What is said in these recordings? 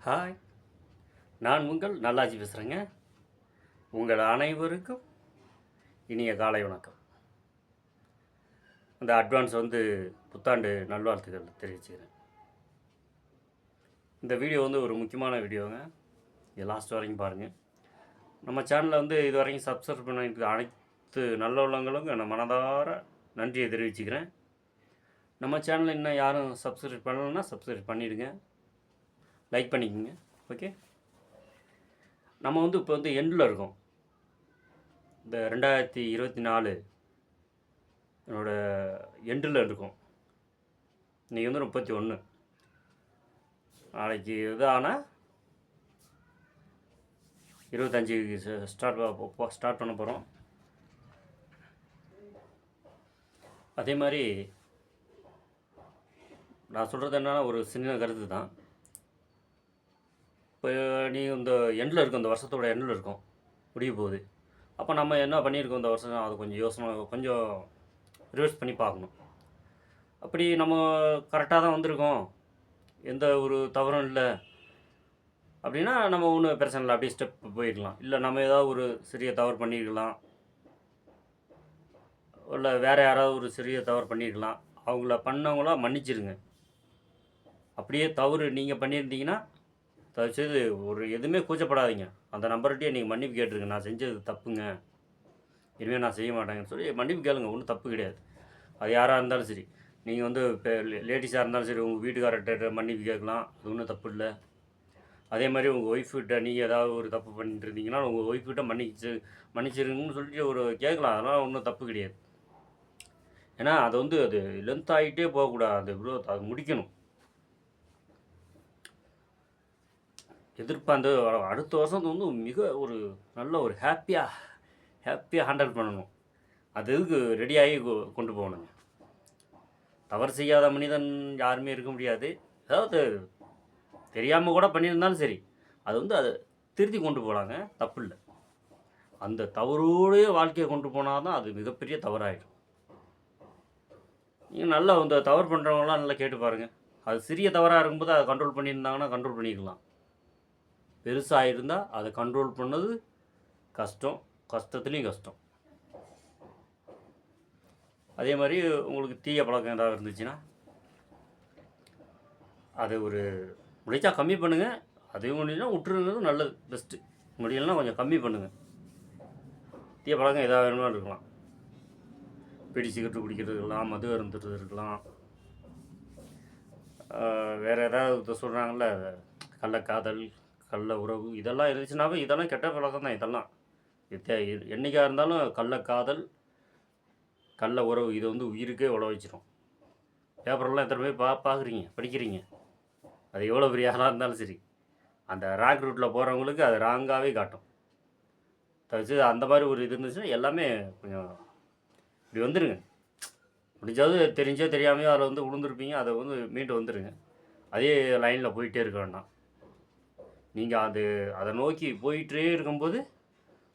Hi, நான் உங்கள் நல்லாஜி பேசுகிறேங்க. உங்கள் அனைவருக்கும் இனிய காலை வணக்கம். இந்த அட்வான்ஸ் புத்தாண்டு நல்வாழ்த்துக்கள் தெரிவிச்சுக்கிறேன். இந்த வீடியோ ஒரு முக்கியமான வீடியோங்க. இது லாஸ்ட் வரைக்கும் பாருங்கள். நம்ம சேனலில் இது வரைக்கும் சப்ஸ்கிரைப் பண்ணிட்டு அனைத்து நல்ல உள்ளவங்களுக்கும் நான் மனதார நன்றியை தெரிவிச்சுக்கிறேன். நம்ம சேனலில் இன்னும் யாரும் சப்ஸ்கிரைப் பண்ணலைன்னா சப்ஸ்கிரைப் பண்ணிவிடுங்க, லைக் பண்ணிக்கோங்க. ஓகே, நம்ம இப்போ எண்டில் இருக்கோம். இந்த 2024 என்னோடய எண்டில் இருக்கும். இன்றைக்கி 31. நாளைக்கு ஆனால் 25 ஸ்டார்ட் பண்ண போகிறோம். அதே மாதிரி நான் சொல்கிறது என்னென்னா ஒரு சின்ன கருத்து தான். இப்போ நீ இந்த எண்டில் இருக்கும், இந்த வருஷத்தோட எண்டில் இருக்கும், முடிய போகுது. அப்போ நம்ம என்ன பண்ணியிருக்கோம் இந்த வருஷம், அது கொஞ்சம் ரிவர்ஸ் பண்ணி பார்க்கணும். அப்படி நம்ம கரெக்டாக தான் வந்திருக்கோம், எந்த ஒரு தவறும் இல்லை அப்படின்னா நம்ம ஒன்றும் பிரச்சனை இல்லை, அப்படியே ஸ்டெப் போயிடலாம். இல்லை நம்ம ஏதாவது ஒரு சிறிய தவறு பண்ணியிருக்கலாம், இல்லை வேறு யாராவது ஒரு சிறிய தவறு பண்ணியிருக்கலாம். பண்ணவங்கள மன்னிச்சிருங்க. அப்படியே தவறு நீங்கள் பண்ணியிருந்தீங்கன்னா தயவுசெய்து எதுவுமே கூச்சப்படாதீங்க. அந்த நம்பர்கிட்டயே நீங்கள் மன்னிப்பு கேட்டுருங்க. நான் செஞ்சது தப்புங்க, இனிமேல் நான் செய்ய மாட்டேங்கன்னு சொல்லி மன்னிப்பு கேளுங்க. ஒன்றும் தப்பு கிடையாது. அது யாராக இருந்தாலும் சரி, நீங்கள் இப்போ லேடிஸாக இருந்தாலும் சரி, உங்கள் வீட்டுக்காரர்கிட்ட மன்னிப்பு கேட்கலாம், அது ஒன்றும் தப்பு இல்லை. அதே மாதிரி உங்கள் ஒய்ஃப்கிட்ட நீங்கள் ஏதாவது ஒரு தப்பு பண்ணிட்டு இருந்தீங்கன்னா உங்கள் ஒய்ஃப்கிட்ட மன்னிச்சிருங்கன்னு சொல்லிட்டு கேட்கலாம். அதெல்லாம் ஒன்றும் தப்பு கிடையாது. ஏன்னா அது லென்த் ஆகிட்டே போகக்கூடாது. அது முடிக்கணும். எதிர்பார்ந்து அடுத்த வருஷம் மிக நல்ல ஹாப்பியாக ஹேண்டில் பண்ணணும். அதுக்கு ரெடியாகி கொண்டு போகணுங்க. தவறு செய்யாத மனிதன் யாருமே இருக்க முடியாது. அதாவது தெரியாமல் கூட பண்ணியிருந்தாலும் சரி, அதை திருத்தி கொண்டு போகலாங்க, தப்பு இல்லை. அந்த தவறோடைய வாழ்க்கையை கொண்டு போனால் தான் அது மிகப்பெரிய தவறாயிடும். நீங்கள் நல்லா தவறு பண்ணுறவங்களாம் நல்லா கேட்டு பாருங்கள். அது சிறிய தவறாக இருக்கும்போது அதை கண்ட்ரோல் பண்ணியிருந்தாங்கன்னா கண்ட்ரோல் பண்ணிக்கலாம். பெருசாக இருந்தால் அதை கண்ட்ரோல் பண்ணது கஷ்டத்துலேயும் கஷ்டம். அதே மாதிரி உங்களுக்கு தீய பழக்கம் ஏதாவது இருந்துச்சுன்னா அதை முடிச்சா கம்மி பண்ணுங்கள். அதையும் முடிஞ்சுன்னா விட்டுருங்கிறது நல்லது, பெஸ்ட்டு. முடியலைன்னா கொஞ்சம் கம்மி பண்ணுங்கள். தீய பழக்கம் எதாவது வேணுமா இருக்கலாம். பீடி சிகரெட்டு குடிக்கிறது இருக்கலாம், மது அருந்துறது இருக்கலாம், வேறு ஏதாவது சொல்கிறாங்கள்ல, கள்ளக்காதல், கள்ள உறவு, இதெல்லாம் இருந்துச்சுனாவே இதெல்லாம் கெட்ட பழக்கம் தான். இதெல்லாம் என்றைக்காக இருந்தாலும் கள்ளக்காதல், கள்ள உறவு இது உயிருக்கே உழவச்சிடும். பேப்பரெல்லாம் எத்தனை பேர் பார்க்குறீங்க, படிக்கிறீங்க. அது எவ்வளோ பெரிய ஆளாக இருந்தாலும் சரி, அந்த ராங் ரூட்டில் போகிறவங்களுக்கு அது ராங்காகவே காட்டும். தவிச்சு அந்த மாதிரி இது இருந்துச்சுன்னா எல்லாமே கொஞ்சம் இப்படி வந்துடுங்க. முடிஞ்சாவது தெரிஞ்சோ தெரியாமையோ அதில் விழுந்துருப்பீங்க, அதை மீண்டு வந்துடுங்க. அதே லைனில் போயிட்டே இருக்க வேண்டாம். நீங்கள் அதை நோக்கி போயிட்டே இருக்கும்போது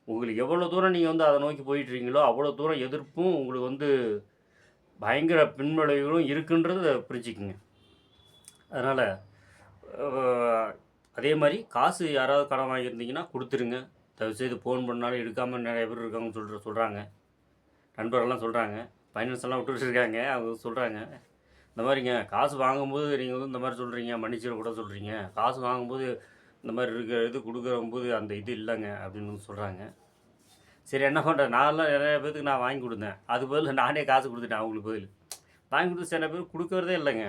உங்களுக்கு எவ்வளோ தூரம் நீங்கள் அதை நோக்கி போயிட்டுருக்கீங்களோ அவ்வளோ தூரம் எதிர்ப்பும் உங்களுக்கு பயங்கர பின்விளைவுகளும் இருக்குன்றதை புரிஞ்சுக்குங்க. அதனால் அதே மாதிரி காசு யாராவது கடன் வாங்கியிருந்தீங்கன்னா கொடுத்துருங்க. தயவுசெய்து ஃபோன் பண்ணாலும் எடுக்காமல் நிறைய பேர் இருக்காங்கன்னு சொல்கிறாங்க. நண்பர்கள்லாம் சொல்கிறாங்க, ஃபைனான்ஸ் எல்லாம் விட்டுட்டு இருக்காங்க. அவங்க சொல்கிறாங்க, இந்த மாதிரிங்க காசு வாங்கும்போது நீங்கள் இந்த மாதிரி சொல்கிறீங்க, மன்னிச்சிட சொல்கிறீங்க. காசு வாங்கும்போது இந்த மாதிரி கொடுக்குறம்போது அந்த இது இல்லைங்க அப்படின்னு சொல்கிறாங்க. சரி, என்ன பண்ணுறேன், நான்லாம் நிறைய பேருக்கு நான் வாங்கி கொடுத்தேன். அது பதில் நானே காசு கொடுத்துட்டேன். அவங்களுக்கு பதில் வாங்கி கொடுத்து சில பேர் கொடுக்கறதே இல்லைங்க.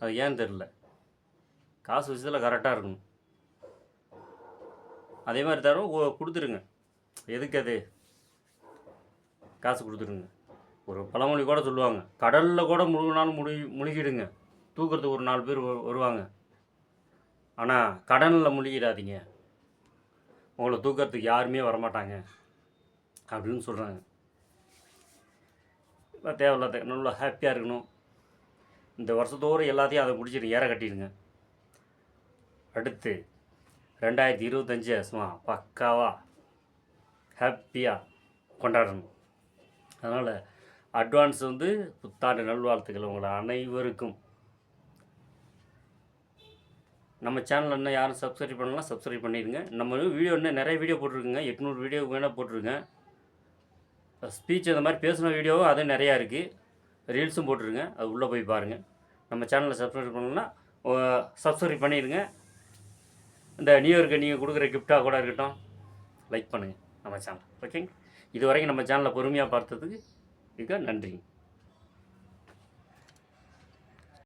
அது ஏன்னு தெரில. காசு விஷயத்தில் கரெக்டாக இருக்கணும். அதே மாதிரி தரும் கொடுத்துருங்க. எதுக்கு அது காசு கொடுத்துருங்க. ஒரு பழமொழி கூட சொல்லுவாங்க, கடலில் கூட முழுகினாலும் முழுகிடுங்க, தூக்கிறதுக்கு ஒரு 4 பேர் வருவாங்க. ஆனால் கடனில் முழுகிடாதீங்க, உங்களை தூக்கிறதுக்கு யாருமே வரமாட்டாங்க அப்படின்னு சொல்கிறாங்க. தேவையில்லாத நல்லா ஹாப்பியாக இருக்கணும். இந்த வருஷத்தோடு எல்லாத்தையும் அதை முடிச்சுட்டு ஏற கட்டிடுங்க. அடுத்து 2025 சும்மா பக்காவாக ஹாப்பியாக கொண்டாடணும். அதனால் அட்வான்ஸ் புத்தாண்டு நல்வாழ்த்துக்கள் உங்களை அனைவருக்கும். நம்ம சேனல் இன்னும் யாரும் சப்ஸ்கிரைப் பண்ணலாம், சப்ஸ்கிரைப் பண்ணிடுங்க. நம்ம வீடியோ இன்னும் நிறைய வீடியோ போட்டிருக்குங்க. 800 வீடியோ வேணால் போட்டிருக்கேன். ஸ்பீச் அந்த மாதிரி பேசின வீடியோவும் அதுவும் நிறையா இருக்குது. ரீல்ஸும் போட்டிருங்க. அது உள்ளே போய் பாருங்கள். நம்ம சேனலை சப்ஸ்கிரைப் பண்ணலன்னா சப்ஸ்கிரைப் பண்ணிடுங்க. இந்த நியூ இயருக்கு நீங்கள் கொடுக்குற கிஃப்டாக கூட இருக்கட்டும், லைக் பண்ணுங்கள் நம்ம சேனல். ஓகேங்க. இது வரைக்கும் நம்ம சேனலை பொறுமையாக பார்த்ததுக்கு மிக நன்றிங்க.